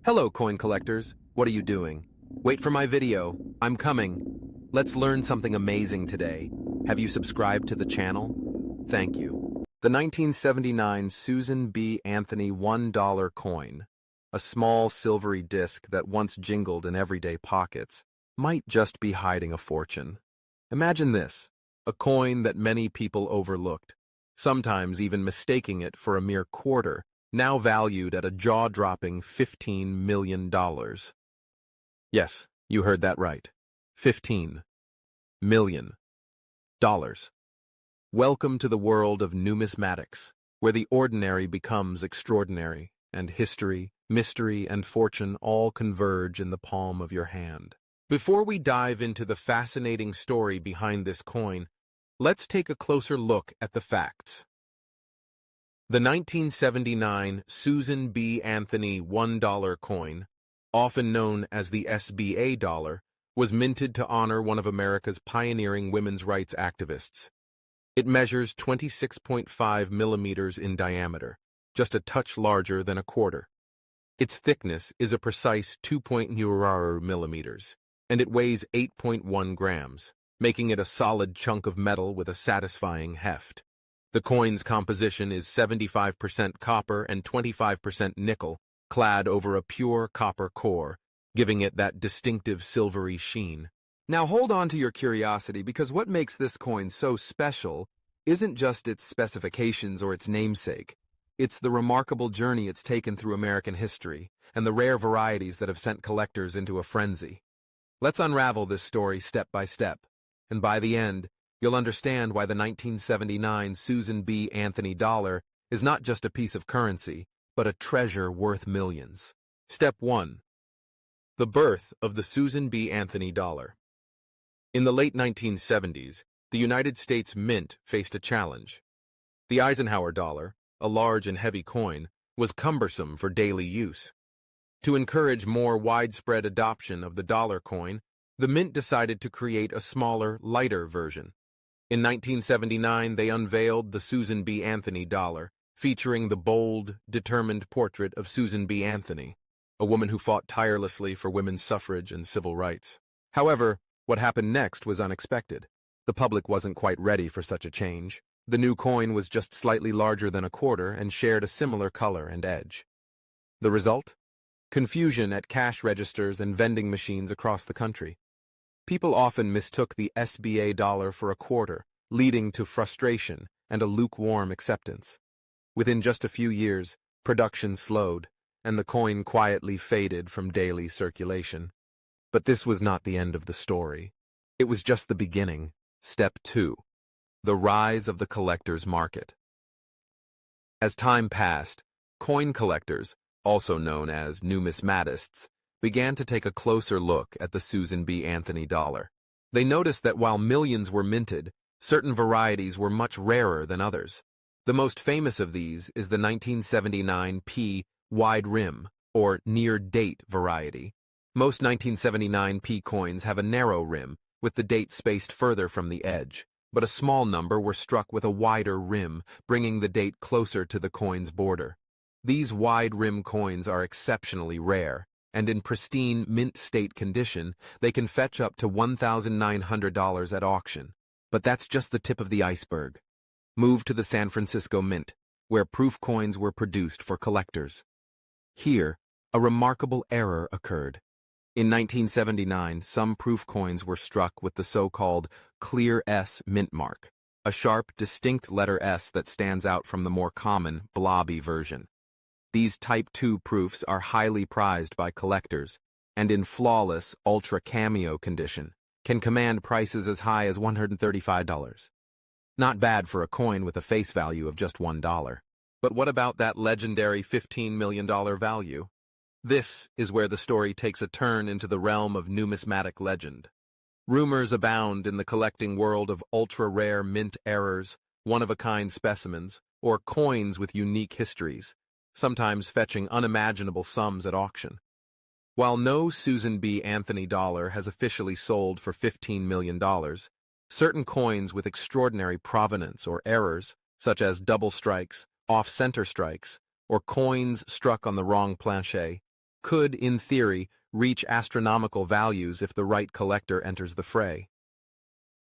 Hello, coin collectors. What are you doing? Wait for my video. I'm coming. Let's learn something amazing today. Have you subscribed to the channel? Thank you. The 1979 Susan B. Anthony $1 coin, a small silvery disc that once jingled in everyday pockets, might just be hiding a fortune. Imagine this, a coin that many people overlooked, sometimes even mistaking it for a mere quarter, now valued at a jaw-dropping $15 million. Yes, you heard that right. $15 million. Welcome to the world of numismatics, where the ordinary becomes extraordinary, and history, mystery, and fortune all converge in the palm of your hand. Before we dive into the fascinating story behind this coin, let's take a closer look at the facts. The 1979 Susan B. Anthony $1 coin, often known as the SBA dollar, was minted to honor one of America's pioneering women's rights activists. It measures 26.5 millimeters in diameter, just a touch larger than a quarter. Its thickness is a precise 2.0 millimeters, and it weighs 8.1 grams, making it a solid chunk of metal with a satisfying heft. The coin's composition is 75% copper and 25% nickel, clad over a pure copper core, giving it that distinctive silvery sheen. Now hold on to your curiosity, because what makes this coin so special isn't just its specifications or its namesake. It's the remarkable journey it's taken through American history and the rare varieties that have sent collectors into a frenzy. Let's unravel this story step by step, and by the end, you'll understand why the 1979 Susan B. Anthony dollar is not just a piece of currency, but a treasure worth millions. Step 1. The birth of the Susan B. Anthony dollar. In the late 1970s, the United States Mint faced a challenge. The Eisenhower dollar, a large and heavy coin, was cumbersome for daily use. To encourage more widespread adoption of the dollar coin, the Mint decided to create a smaller, lighter version. In 1979, they unveiled the Susan B. Anthony dollar, featuring the bold, determined portrait of Susan B. Anthony, a woman who fought tirelessly for women's suffrage and civil rights. However, what happened next was unexpected. The public wasn't quite ready for such a change. The new coin was just slightly larger than a quarter and shared a similar color and edge. The result? Confusion at cash registers and vending machines across the country. People often mistook the SBA dollar for a quarter, leading to frustration and a lukewarm acceptance. Within just a few years, production slowed, and the coin quietly faded from daily circulation. But this was not the end of the story. It was just the beginning. Step 2. The rise of the collector's market. As time passed, coin collectors, also known as numismatists, began to take a closer look at the Susan B. Anthony dollar. They noticed that while millions were minted, certain varieties were much rarer than others. The most famous of these is the 1979 P wide rim, or near-date variety. Most 1979 P coins have a narrow rim, with the date spaced further from the edge, but a small number were struck with a wider rim, bringing the date closer to the coin's border. These wide-rim coins are exceptionally rare, and in pristine mint state condition, they can fetch up to $1,900 at auction. But that's just the tip of the iceberg. Move to the San Francisco Mint, where proof coins were produced for collectors. Here, a remarkable error occurred. In 1979, some proof coins were struck with the so-called clear S mint mark, a sharp, distinct letter S that stands out from the more common, blobby version. These Type 2 proofs are highly prized by collectors, and in flawless, ultra-cameo condition, can command prices as high as $135. Not bad for a coin with a face value of just $1. But what about that legendary $15 million value? This is where the story takes a turn into the realm of numismatic legend. Rumors abound in the collecting world of ultra-rare mint errors, one-of-a-kind specimens, or coins with unique histories, sometimes fetching unimaginable sums at auction. While no Susan B. Anthony dollar has officially sold for $15 million, certain coins with extraordinary provenance or errors, such as double strikes, off-center strikes, or coins struck on the wrong planchet, could, in theory, reach astronomical values if the right collector enters the fray.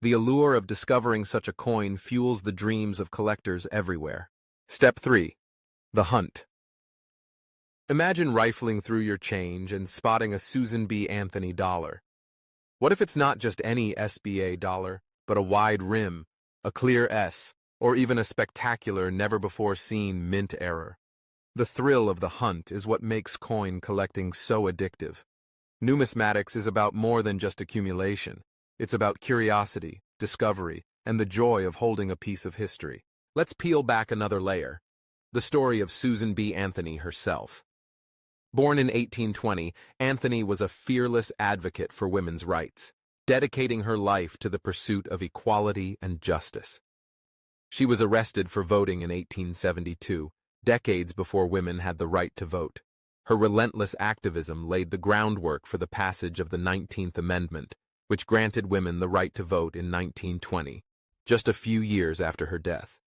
The allure of discovering such a coin fuels the dreams of collectors everywhere. Step 3. The Hunt. Imagine rifling through your change and spotting a Susan B. Anthony dollar. What if it's not just any SBA dollar, but a wide rim, a clear S, or even a spectacular, never-before-seen mint error? The thrill of the hunt is what makes coin collecting so addictive. Numismatics is about more than just accumulation. It's about curiosity, discovery, and the joy of holding a piece of history. Let's peel back another layer. The story of Susan B. Anthony herself. Born in 1820, Anthony was a fearless advocate for women's rights, dedicating her life to the pursuit of equality and justice. She was arrested for voting in 1872, decades before women had the right to vote. Her relentless activism laid the groundwork for the passage of the 19th Amendment, which granted women the right to vote in 1920, just a few years after her death.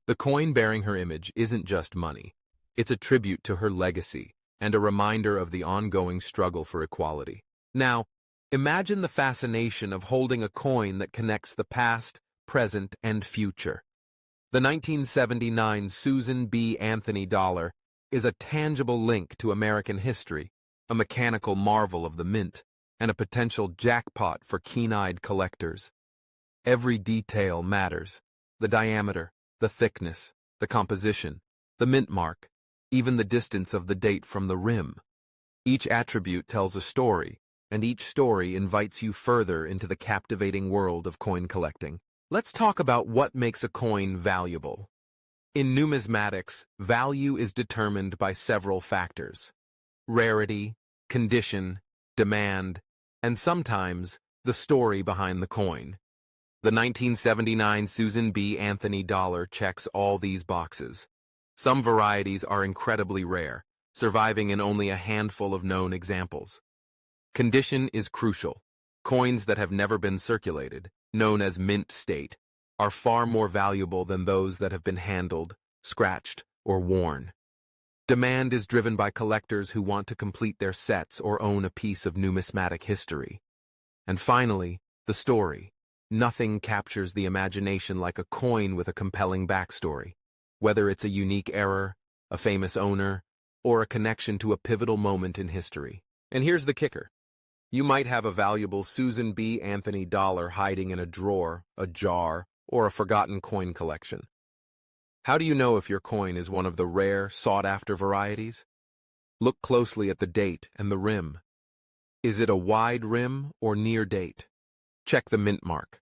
The coin bearing her image isn't just money. It's a tribute to her legacy and a reminder of the ongoing struggle for equality. Now, imagine the fascination of holding a coin that connects the past, present, and future. The 1979 Susan B. Anthony dollar is a tangible link to American history, a mechanical marvel of the mint, and a potential jackpot for keen-eyed collectors. Every detail matters: the diameter, the thickness, the composition, the mint mark, even the distance of the date from the rim. Each attribute tells a story, and each story invites you further into the captivating world of coin collecting. Let's talk about what makes a coin valuable. In numismatics, value is determined by several factors: rarity, condition, demand, and sometimes the story behind the coin. The 1979 Susan B. Anthony dollar checks all these boxes. Some varieties are incredibly rare, surviving in only a handful of known examples. Condition is crucial. Coins that have never been circulated, known as mint state, are far more valuable than those that have been handled, scratched, or worn. Demand is driven by collectors who want to complete their sets or own a piece of numismatic history. And finally, the story. Nothing captures the imagination like a coin with a compelling backstory, whether it's a unique error, a famous owner, or a connection to a pivotal moment in history. And here's the kicker. You might have a valuable Susan B. Anthony dollar hiding in a drawer, a jar, or a forgotten coin collection. How do you know if your coin is one of the rare, sought-after varieties? Look closely at the date and the rim. Is it a wide rim or near date? Check the mint mark.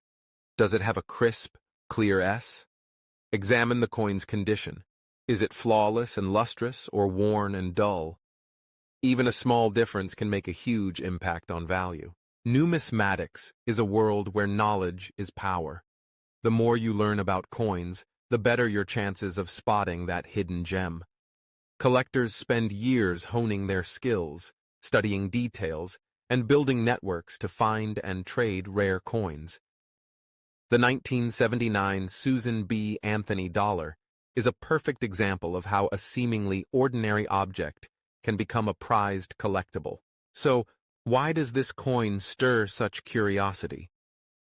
Does it have a crisp, clear S? Examine the coin's condition. Is it flawless and lustrous or worn and dull? Even a small difference can make a huge impact on value. Numismatics is a world where knowledge is power. The more you learn about coins, the better your chances of spotting that hidden gem. Collectors spend years honing their skills, studying details, and building networks to find and trade rare coins. The 1979 Susan B. Anthony dollar is a perfect example of how a seemingly ordinary object can become a prized collectible. So, why does this coin stir such curiosity?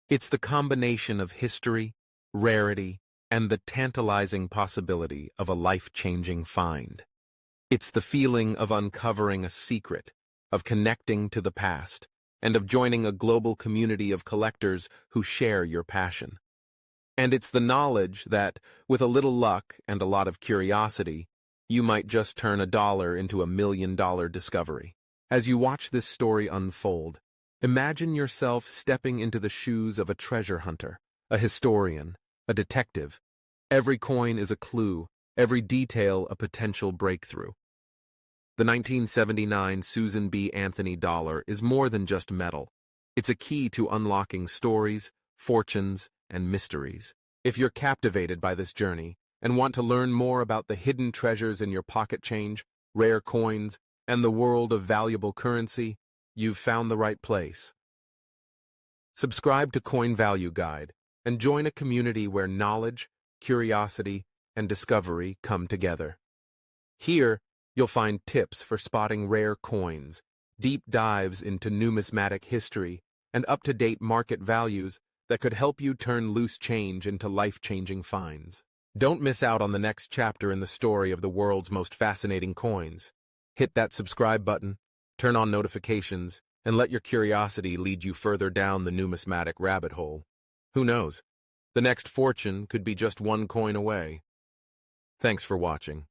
It's the combination of history, rarity, and the tantalizing possibility of a life-changing find. It's the feeling of uncovering a secret, of connecting to the past, and of joining a global community of collectors who share your passion. And it's the knowledge that, with a little luck and a lot of curiosity, you might just turn a dollar into $1 million discovery. As you watch this story unfold, imagine yourself stepping into the shoes of a treasure hunter, a historian, a detective. Every coin is a clue, every detail a potential breakthrough. The 1979 Susan B. Anthony dollar is more than just metal. It's a key to unlocking stories, fortunes, and mysteries. If you're captivated by this journey and want to learn more about the hidden treasures in your pocket change, rare coins, and the world of valuable currency, you've found the right place. Subscribe to Coin Value Guide and join a community where knowledge, curiosity, and discovery come together. Here, You'll find tips for spotting rare coins, deep dives into numismatic history, and up-to-date market values that could help you turn loose change into life-changing finds. Don't miss out on the next chapter in the story of the world's most fascinating coins. Hit that subscribe button, turn on notifications, and let your curiosity lead you further down the numismatic rabbit hole. Who knows? The next fortune could be just one coin away. Thanks for watching.